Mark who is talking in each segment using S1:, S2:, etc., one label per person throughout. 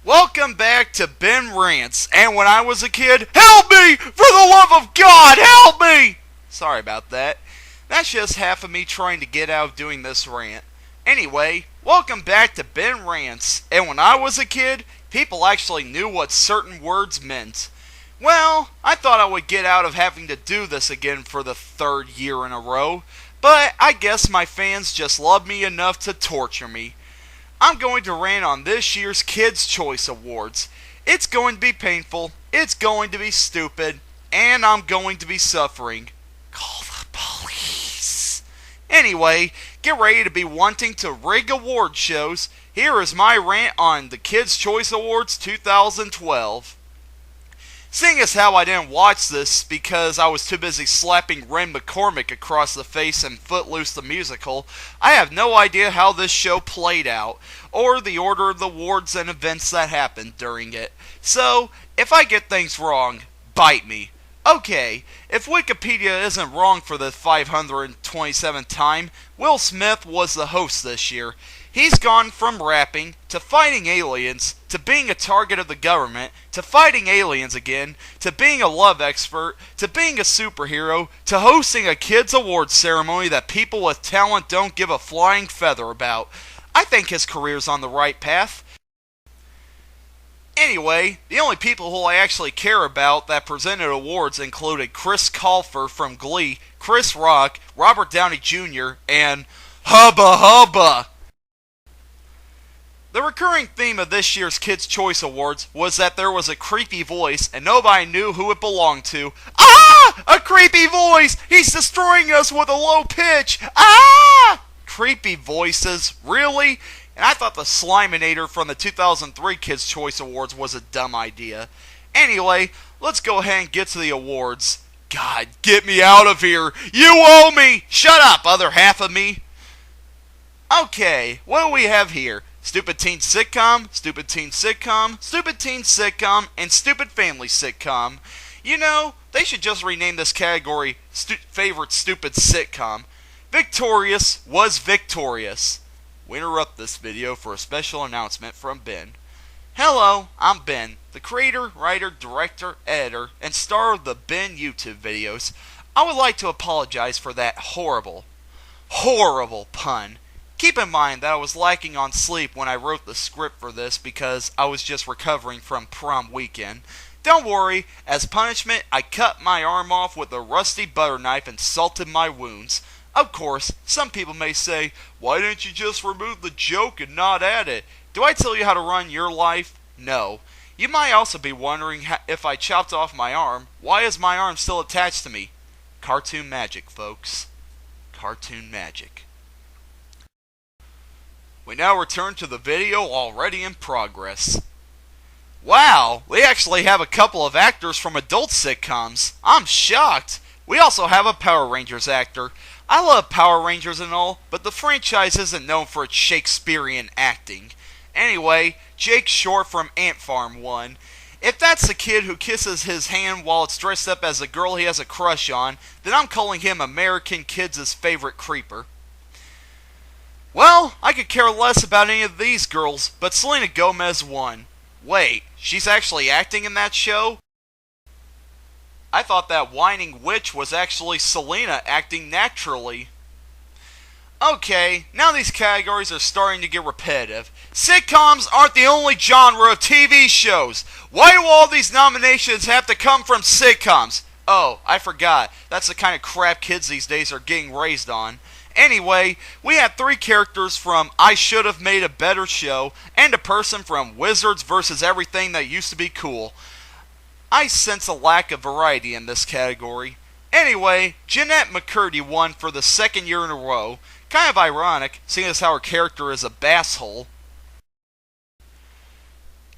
S1: Welcome back to Ben Rants, and when I was a kid, help me! For the love of God, help me! Sorry about that. That's just half of me trying to get out of doing this rant. Anyway, welcome back to Ben Rants, and when I was a kid, people actually knew what certain words meant. Well, I thought I would get out of having to do this again for the third year in a row, but I guess my fans just love me enough to torture me. I'm going to rant on this year's Kids' Choice Awards. It's going to be painful, it's going to be stupid, and I'm going to be suffering. Call the police. Anyway, get ready to be wanting to rig award shows. Here is my rant on the Kids' Choice Awards 2012. Seeing as how I didn't watch this because I was too busy slapping Ren McCormick across the face in Footloose the musical, I have no idea how this show played out, or the order of the awards and events that happened during it. So, if I get things wrong, bite me. Okay, if Wikipedia isn't wrong for the 527th time, Will Smith was the host this year. He's gone from rapping, to fighting aliens, to being a target of the government, to fighting aliens again, to being a love expert, to being a superhero, to hosting a kids' awards ceremony that people with talent don't give a flying feather about. I think his career's on the right path. Anyway, the only people who I actually care about that presented awards included Chris Colfer from Glee, Chris Rock, Robert Downey Jr., and Hubba Hubba. The recurring theme of this year's Kids' Choice Awards was that there was a creepy voice and nobody knew who it belonged to. Ah! A creepy voice! He's destroying us with a low pitch! Ah! Creepy voices? Really? And I thought the Sliminator from the 2003 Kids' Choice Awards was a dumb idea. Anyway, let's go ahead and get to the awards. God, get me out of here! You owe me! Shut up, other half of me! Okay, what do we have here? Stupid Teen Sitcom, Stupid Teen Sitcom, Stupid Teen Sitcom, and Stupid Family Sitcom. You know, they should just rename this category Favorite Stupid Sitcom. Victorious was victorious. We interrupt this video for a special announcement from Ben. Hello, I'm Ben, the creator, writer, director, editor, and star of the Ben YouTube videos. I would like to apologize for that horrible pun. Keep in mind that I was lacking on sleep when I wrote the script for this because I was just recovering from prom weekend. Don't worry, as punishment, I cut my arm off with a rusty butter knife and salted my wounds. Of course, some people may say, why didn't you just remove the joke and not add it? Do I tell you how to run your life? No. You might also be wondering if I chopped off my arm, why is my arm still attached to me? Cartoon magic, folks. Cartoon magic. We now return to the video already in progress. Wow, we actually have a couple of actors from adult sitcoms. I'm shocked. We also have a Power Rangers actor. I love Power Rangers and all, but the franchise isn't known for its Shakespearean acting. Anyway, Jake Short from Ant Farm won. If that's the kid who kisses his hand while it's dressed up as a girl he has a crush on, then I'm calling him American Kids' favorite creeper. Well, I could care less about any of these girls, but Selena Gomez won. Wait, she's actually acting in that show? I thought that whining witch was actually Selena acting naturally. Okay, now these categories are starting to get repetitive. Sitcoms aren't the only genre of TV shows. Why do all these nominations have to come from sitcoms? Oh, I forgot. That's the kind of crap kids these days are getting raised on. Anyway, we had 3 characters from I Should Have Made a Better Show, and a person from Wizards vs. Everything That Used to Be Cool. I sense a lack of variety in this category. Anyway, Jeanette McCurdy won for the 2nd year in a row. Kind of ironic, seeing as how her character is a basshole.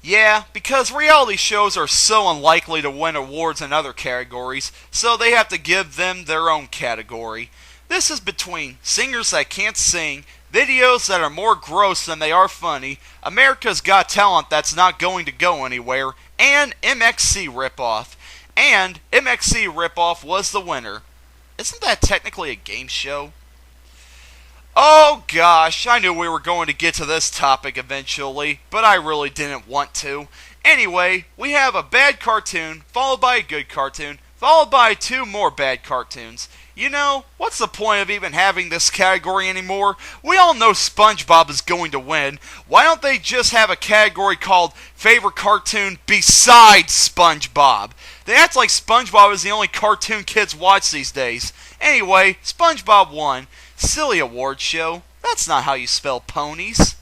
S1: Yeah, because reality shows are so unlikely to win awards in other categories, so they have to give them their own category. This is between singers that can't sing, videos that are more gross than they are funny, America's Got Talent that's not going to go anywhere, and MXC ripoff. And MXC ripoff was the winner. Isn't that technically a game show? Oh gosh, I knew we were going to get to this topic eventually, but I really didn't want to. Anyway, we have a bad cartoon, followed by a good cartoon, followed by two more bad cartoons. You know, what's the point of even having this category anymore? We all know SpongeBob is going to win. Why don't they just have a category called Favorite Cartoon Besides SpongeBob? They act like SpongeBob is the only cartoon kids watch these days. Anyway, SpongeBob won. Silly award show. That's not how you spell ponies.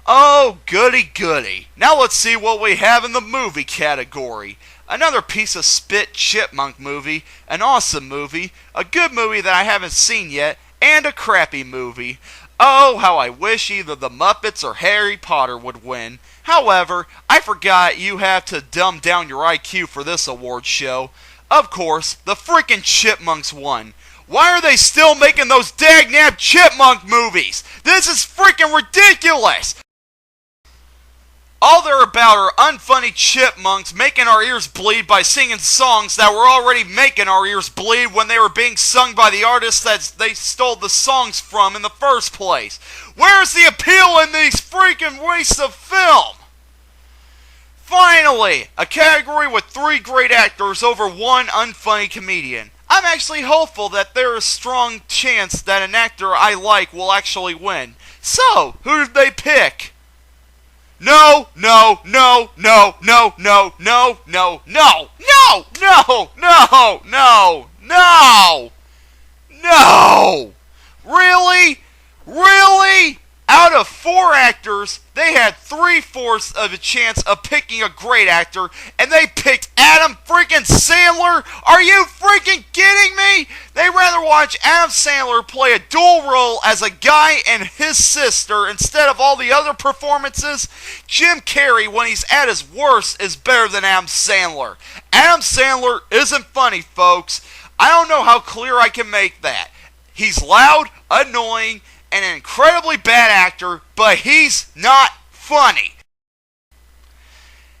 S1: Oh, goody goody. Now let's see what we have in the movie category. Another piece of spit chipmunk movie, an awesome movie, a good movie that I haven't seen yet, and a crappy movie. Oh, how I wish either the Muppets or Harry Potter would win. However, I forgot you have to dumb down your IQ for this award show. Of course, the freaking Chipmunks won. Why are they still making those dagnab chipmunk movies? This is freaking ridiculous! All they're about are unfunny chipmunks making our ears bleed by singing songs that were already making our ears bleed when they were being sung by the artists that they stole the songs from in the first place. Where's the appeal in these freaking wastes of film? Finally, a category with 3 great actors over 1 unfunny comedian. I'm actually hopeful that there is a strong chance that an actor I like will actually win. So, who did they pick? No, no, no, no, no, no, no, no, no, no, no, no, no, no, no. Really? Really? Out of 4 actors, they had 3/4 of a chance of picking a great actor, and they picked Adam freaking Sandler? Are you freaking kidding me? They'd rather watch Adam Sandler play a dual role as a guy and his sister instead of all the other performances? Jim Carrey, when he's at his worst, is better than Adam Sandler. Adam Sandler isn't funny, folks. I don't know how clear I can make that. He's loud, annoying, and an incredibly bad actor, but he's not funny.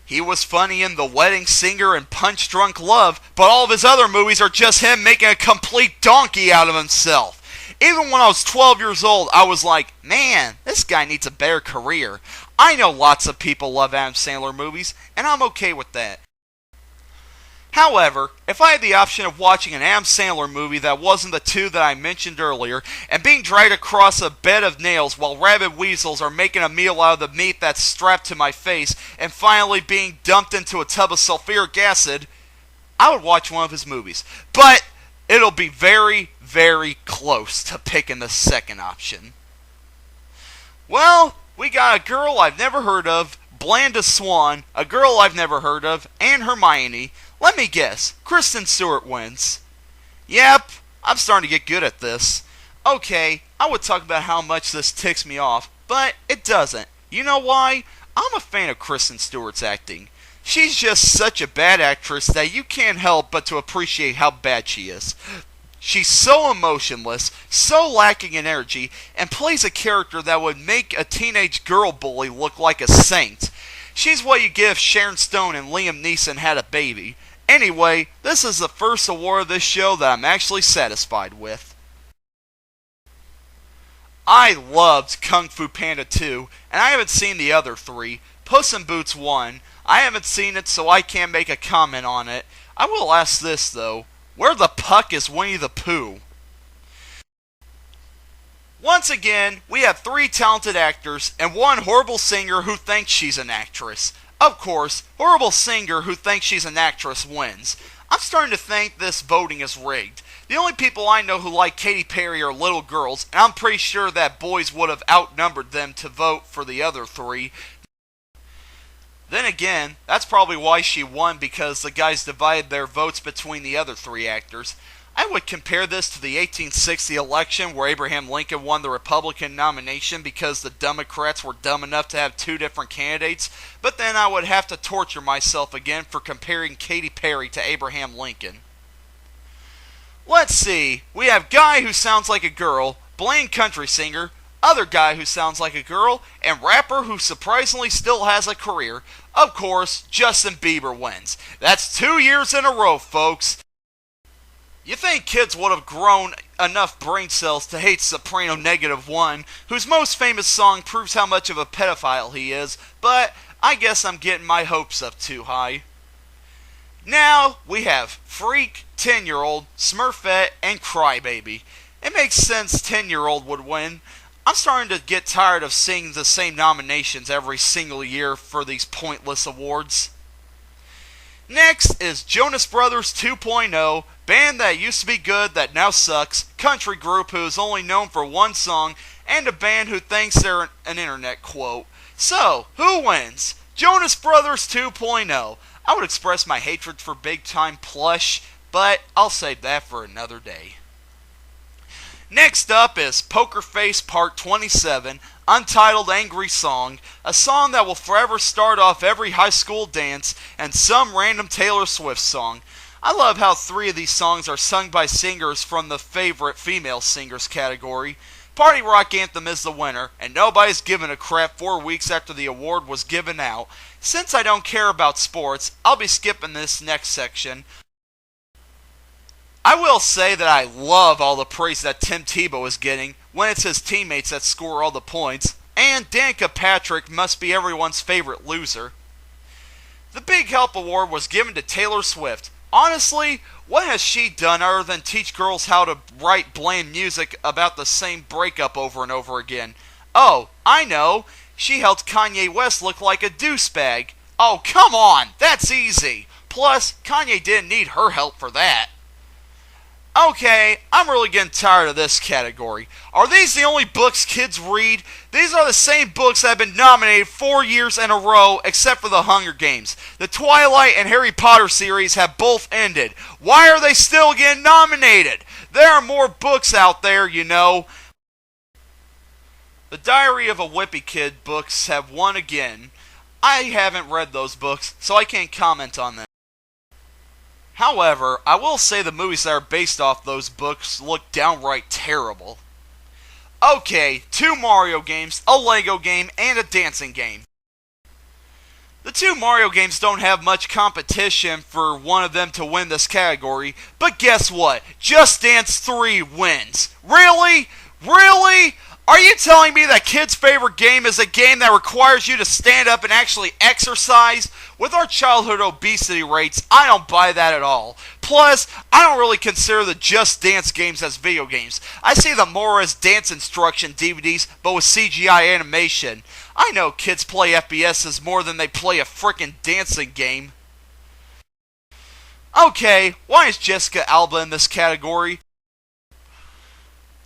S1: He was funny in The Wedding Singer and Punch Drunk Love, but all of his other movies are just him making a complete donkey out of himself. Even when I was 12 years old, I was like, man, this guy needs a better career. I know lots of people love Adam Sandler movies, and I'm okay with that. However, if I had the option of watching an Adam Sandler movie that wasn't the 2 that I mentioned earlier, and being dragged across a bed of nails while rabid weasels are making a meal out of the meat that's strapped to my face, and finally being dumped into a tub of sulfuric acid, I would watch one of his movies. But it'll be very, very close to picking the second option. Well, we got a girl I've never heard of, Blanda Swan, a girl I've never heard of, and Hermione. Let me guess, Kristen Stewart wins. Yep, I'm starting to get good at this. Okay, I would talk about how much this ticks me off, but it doesn't. You know why? I'm a fan of Kristen Stewart's acting. She's just such a bad actress that you can't help but to appreciate how bad she is. She's so emotionless, so lacking in energy, and plays a character that would make a teenage girl bully look like a saint. She's what you get if Sharon Stone and Liam Neeson had a baby. Anyway, this is the first award of this show that I'm actually satisfied with. I loved Kung Fu Panda 2, and I haven't seen the other 3. Puss in Boots 1. I haven't seen it, so I can't make a comment on it. I will ask this, though. Where the puck is Winnie the Pooh? Once again, we have 3 talented actors and 1 horrible singer who thinks she's an actress. Of course, horrible singer who thinks she's an actress wins. I'm starting to think this voting is rigged. The only people I know who like Katy Perry are little girls, and I'm pretty sure that boys would have outnumbered them to vote for the other 3. Then again, that's probably why she won, because the guys divided their votes between the other 3 actors. I would compare this to the 1860 election where Abraham Lincoln won the Republican nomination because the Democrats were dumb enough to have 2 different candidates, but then I would have to torture myself again for comparing Katy Perry to Abraham Lincoln. Let's see, we have guy who sounds like a girl, bland country singer, other guy who sounds like a girl, and rapper who surprisingly still has a career. Of course, Justin Bieber wins. That's 2 years in a row, folks. You think kids would have grown enough brain cells to hate Soprano Negative 1, whose most famous song proves how much of a pedophile he is, but I guess I'm getting my hopes up too high. Now we have Freak, 10-year-old, Smurfette, and Crybaby. It makes sense 10-year-old would win. I'm starting to get tired of seeing the same nominations every single year for these pointless awards. Next is Jonas Brothers 2.0, band that used to be good that now sucks, country group who is only known for one song, and a band who thinks they're an internet quote. So, who wins? Jonas Brothers 2.0. I would express my hatred for Big Time Plush, but I'll save that for another day. Next up is Poker Face Part 27, Untitled Angry Song, a song that will forever start off every high school dance and some random Taylor Swift song. I love how 3 of these songs are sung by singers from the favorite female singers category. Party Rock Anthem is the winner, and nobody's given a crap 4 weeks after the award was given out. Since I don't care about sports, I'll be skipping this next section. I will say that I love all the praise that Tim Tebow is getting when it's his teammates that score all the points, and Danica Patrick must be everyone's favorite loser. The Big Help Award was given to Taylor Swift. Honestly, what has she done other than teach girls how to write bland music about the same breakup over and over again? Oh, I know. She helped Kanye West look like a douchebag. Oh, come on, that's easy. Plus, Kanye didn't need her help for that. Okay, I'm really getting tired of this category. Are these the only books kids read? These are the same books that have been nominated 4 years in a row, except for The Hunger Games. The Twilight and Harry Potter series have both ended. Why are they still getting nominated? There are more books out there, you know. The Diary of a Wimpy Kid books have won again. I haven't read those books, so I can't comment on them. However, I will say the movies that are based off those books look downright terrible. Okay, 2 Mario games, a Lego game, and a dancing game. The 2 Mario games don't have much competition for one of them to win this category, but guess what? Just Dance 3 wins. Really? Really? Are you telling me that kids' favorite game is a game that requires you to stand up and actually exercise? With our childhood obesity rates, I don't buy that at all. Plus, I don't really consider the Just Dance games as video games. I see them more as dance instruction DVDs, but with CGI animation. I know kids play FPSs more than they play a frickin' dancing game. Okay, why is Jessica Alba in this category?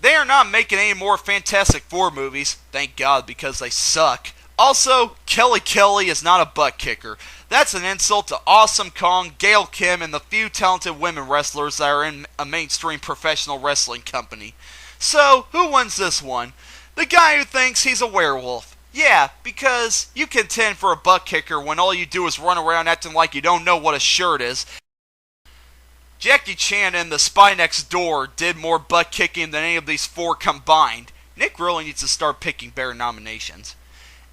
S1: They are not making any more Fantastic Four movies, thank God, because they suck. Also, Kelly Kelly is not a butt kicker. That's an insult to Awesome Kong, Gail Kim, and the few talented women wrestlers that are in a mainstream professional wrestling company. So, who wins this one? The guy who thinks he's a werewolf. Yeah, because you contend for a butt kicker when all you do is run around acting like you don't know what a shirt is. Jackie Chan and The Spy Next Door did more butt kicking than any of these 4 combined. Nick really needs to start picking better nominations.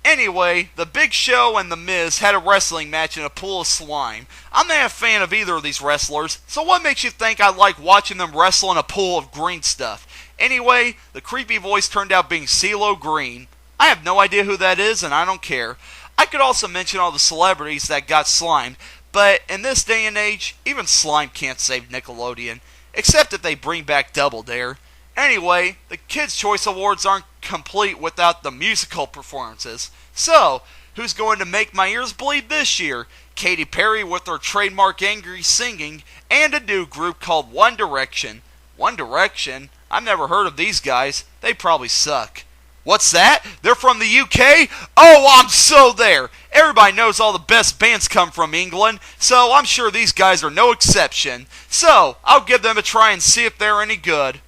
S1: Anyway, The Big Show and The Miz had a wrestling match in a pool of slime. I'm not a fan of either of these wrestlers, so what makes you think I like watching them wrestle in a pool of green stuff? Anyway, the creepy voice turned out being CeeLo Green. I have no idea who that is, and I don't care. I could also mention all the celebrities that got slimed, but in this day and age, even slime can't save Nickelodeon, except if they bring back Double Dare. Anyway, the Kids' Choice Awards aren't complete without the musical performances. So, who's going to make my ears bleed this year? Katy Perry with her trademark angry singing, and a new group called One Direction. One Direction? I've never heard of these guys. They probably suck. What's that? They're from the UK? Oh, I'm so there! Everybody knows all the best bands come from England, so I'm sure these guys are no exception. So, I'll give them a try and see if they're any good.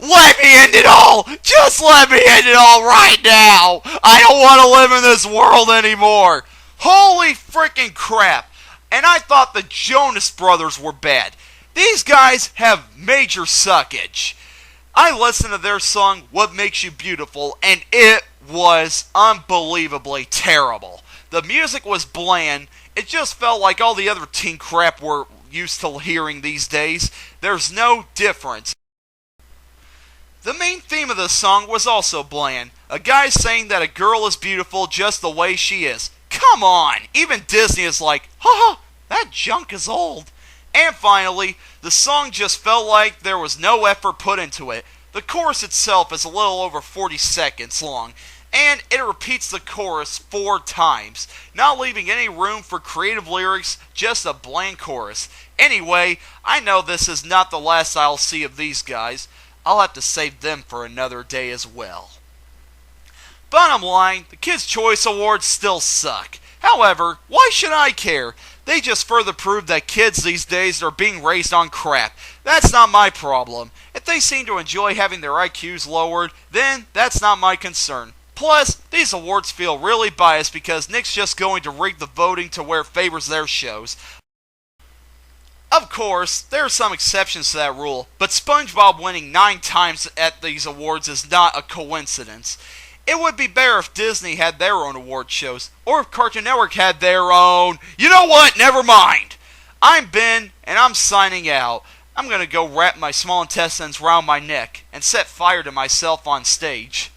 S1: Let me end it all! Just let me end it all right now! I don't want to live in this world anymore! Holy freaking crap! And I thought the Jonas Brothers were bad. These guys have major suckage. I listened to their song, What Makes You Beautiful, and it was unbelievably terrible. The music was bland. It just felt like all the other teen crap used to hearing these days. There's no difference. The main theme of the song was also bland. A guy saying that a girl is beautiful just the way she is. Come on! Even Disney is like, haha, that junk is old. And finally, the song just felt like there was no effort put into it. The chorus itself is a little over 40 seconds long, and it repeats the chorus 4 times, not leaving any room for creative lyrics, just a bland chorus. Anyway, I know this is not the last I'll see of these guys. I'll have to save them for another day as well. Bottom line, the Kids' Choice Awards still suck. However, why should I care? They just further prove that kids these days are being raised on crap. That's not my problem. If they seem to enjoy having their IQs lowered, then that's not my concern. Plus, these awards feel really biased because Nick's just going to rig the voting to where it favors their shows. Of course, there are some exceptions to that rule, but SpongeBob winning 9 times at these awards is not a coincidence. It would be better if Disney had their own award shows, or if Cartoon Network had their own... You know what? Never mind! I'm Ben, and I'm signing out. I'm gonna go wrap my small intestines around my neck, and set fire to myself on stage.